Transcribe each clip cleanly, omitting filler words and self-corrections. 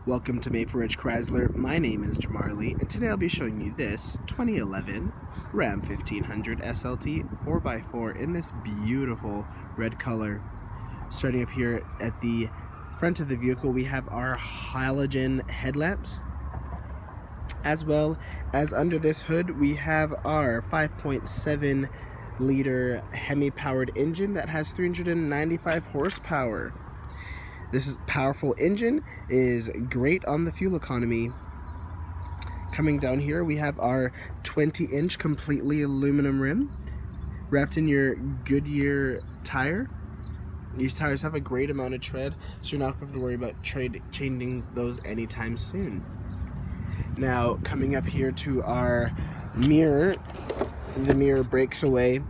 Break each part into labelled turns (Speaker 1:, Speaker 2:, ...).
Speaker 1: Welcome to Maple Ridge Chrysler. My name is Jamar Lee, and today I'll be showing you this 2011 Ram 1500 SLT 4x4 in this beautiful red color. Starting up here at the front of the vehicle, we have our halogen headlamps. As well as under this hood, we have our 5.7 liter Hemi powered engine that has 395 horsepower. This powerful engine is great on the fuel economy. Coming down here, we have our 20-inch completely aluminum rim wrapped in your Goodyear tire. These tires have a great amount of tread, so you're not going to have to worry about changing those anytime soon. Now, coming up here to our mirror, the mirror breaks away,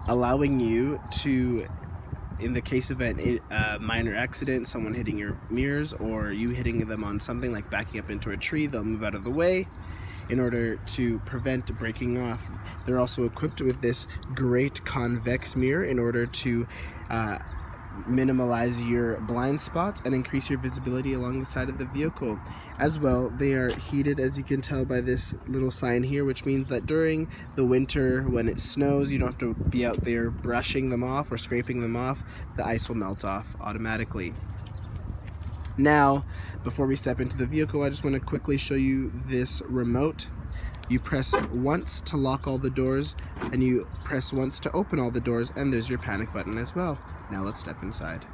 Speaker 1: allowing you to, in the case of a minor accident, someone hitting your mirrors or you hitting them on something like backing up into a tree, they'll move out of the way in order to prevent breaking off. They're also equipped with this great convex mirror in order to minimize your blind spots and increase your visibility along the side of the vehicle. As well, they are heated, as you can tell by this little sign here, which means that during the winter when it snows, you don't have to be out there brushing them off or scraping them off. The ice will melt off automatically. Now, before we step into the vehicle, I just want to quickly show you this remote. You press once to lock all the doors, and you press once to open all the doors, and there's your panic button as well. Now let's step inside.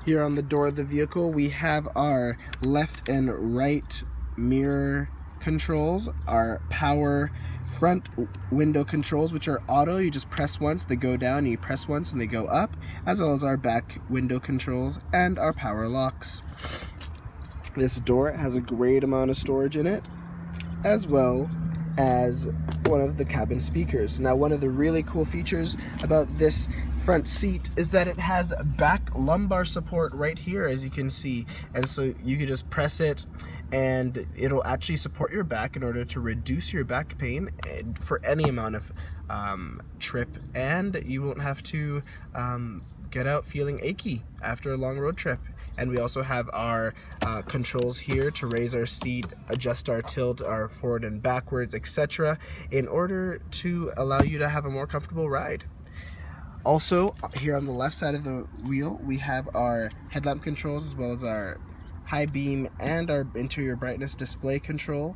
Speaker 1: Here on the door of the vehicle, we have our left and right mirror controls, our power front window controls, which are auto. You just press once, they go down, you press once and they go up, as well as our back window controls and our power locks. This door has a great amount of storage in it, as well as one of the cabin speakers. Now, one of the really cool features about this front seat is that it has back lumbar support right here, as you can see, and so you can just press it and it'll actually support your back in order to reduce your back pain for any amount of trip, and you won't have to get out feeling achy after a long road trip. And we also have our controls here to raise our seat, adjust our tilt, our forward and backwards, etc., in order to allow you to have a more comfortable ride. Also, here on the left side of the wheel, we have our headlamp controls, as well as our high beam and our interior brightness display control.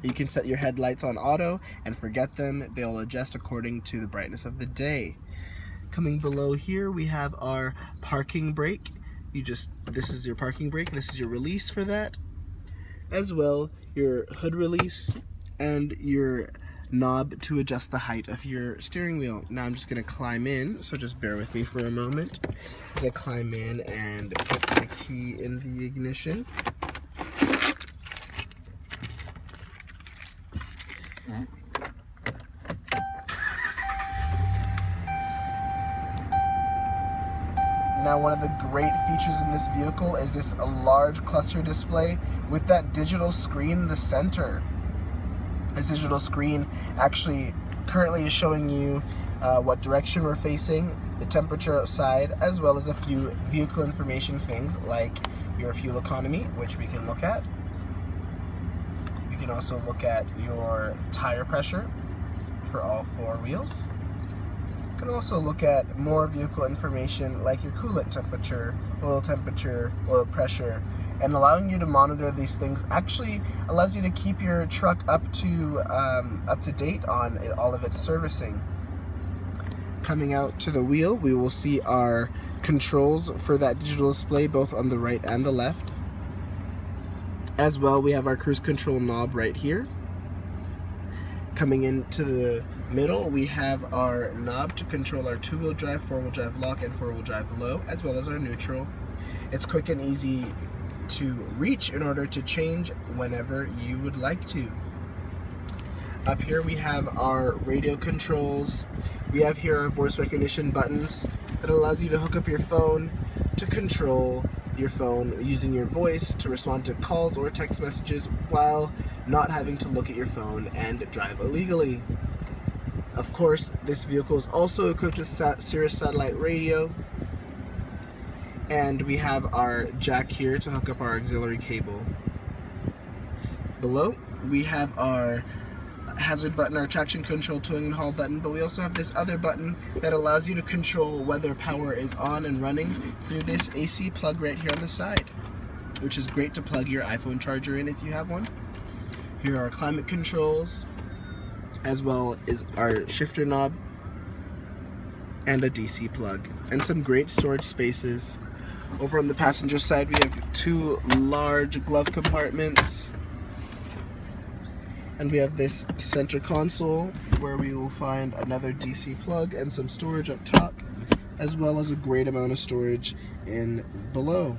Speaker 1: You can set your headlights on auto and forget them. They'll adjust according to the brightness of the day. Coming below here, we have our parking brake. This is your parking brake, this is your release for that, as well your hood release and your knob to adjust the height of your steering wheel. Now I'm just going to climb in, so just bear with me for a moment as I climb in and put the key in the ignition. Now, one of the great features in this vehicle is this large cluster display with that digital screen in the center. This digital screen actually currently is showing you what direction we're facing, the temperature outside, as well as a few vehicle information things like your fuel economy, which we can look at. You can also look at your tire pressure for all four wheels. You can also look at more vehicle information like your coolant temperature, oil pressure, and allowing you to monitor these things actually allows you to keep your truck up to date on all of its servicing. Coming out to the wheel, we will see our controls for that digital display both on the right and the left. As well, we have our cruise control knob right here. Coming into the middle, we have our knob to control our two-wheel drive, four-wheel drive lock, and four-wheel drive low, as well as our neutral. It's quick and easy to reach in order to change whenever you would like to. Up here we have our radio controls. We have here our voice recognition buttons that allows you to hook up your phone to control your phone using your voice to respond to calls or text messages while not having to look at your phone and drive illegally. Of course, this vehicle is also equipped with Sirius satellite radio, And we have our jack here to hook up our auxiliary cable. Below, we have our hazard button, our traction control, towing and haul button, but we also have this other button that allows you to control whether power is on and running through this AC plug right here on the side, which is great to plug your iPhone charger in if you have one. Here are our climate controls, as well as our shifter knob and a DC plug, and some great storage spaces. Over on the passenger side, we have two large glove compartments, and we have this center console where we will find another DC plug and some storage up top, as well as a great amount of storage in below.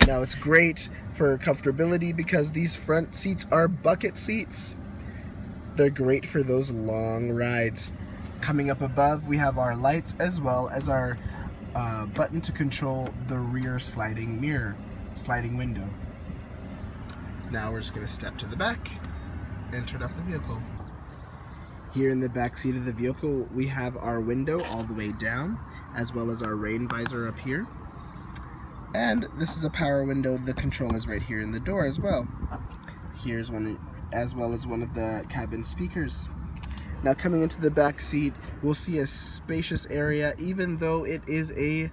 Speaker 1: Now it's great for comfortability because these front seats are bucket seats. They're great for those long rides. Coming up above, we have our lights as well as our button to control the rear sliding window. Now we're just going to step to the back and turn off the vehicle. Here in the back seat of the vehicle, we have our window all the way down, as well as our rain visor up here. And this is a power window. The control is right here in the door as well. Here's one, as well as one of the cabin speakers. Now coming into the back seat, we'll see a spacious area, even though it is a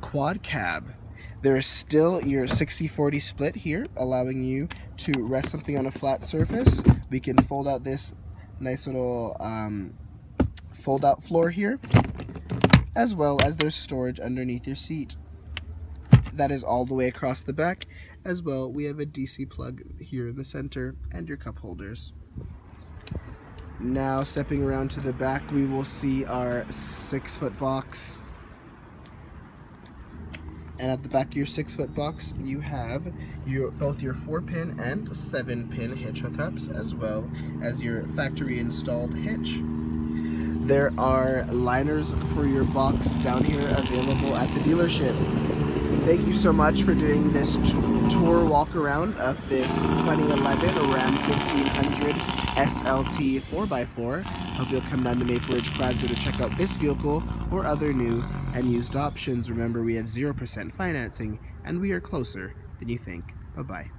Speaker 1: quad cab. There is still your 60-40 split here, allowing you to rest something on a flat surface. We can fold out this nice little fold-out floor here, as well as there's storage underneath your seat. That is all the way across the back. As well, we have a DC plug here in the center and your cup holders. Now stepping around to the back, we will see our 6-foot box. And at the back of your 6-foot box, you have both your 4-pin and 7-pin hitch hookups, as well as your factory installed hitch. There are liners for your box down here available at the dealership. Thank you so much for doing this tour walk around of this 2011 Ram 1500 SLT 4x4. Hope you'll come down to Maple Ridge Chrysler to check out this vehicle or other new and used options. Remember, we have 0% financing and we are closer than you think. Bye-bye.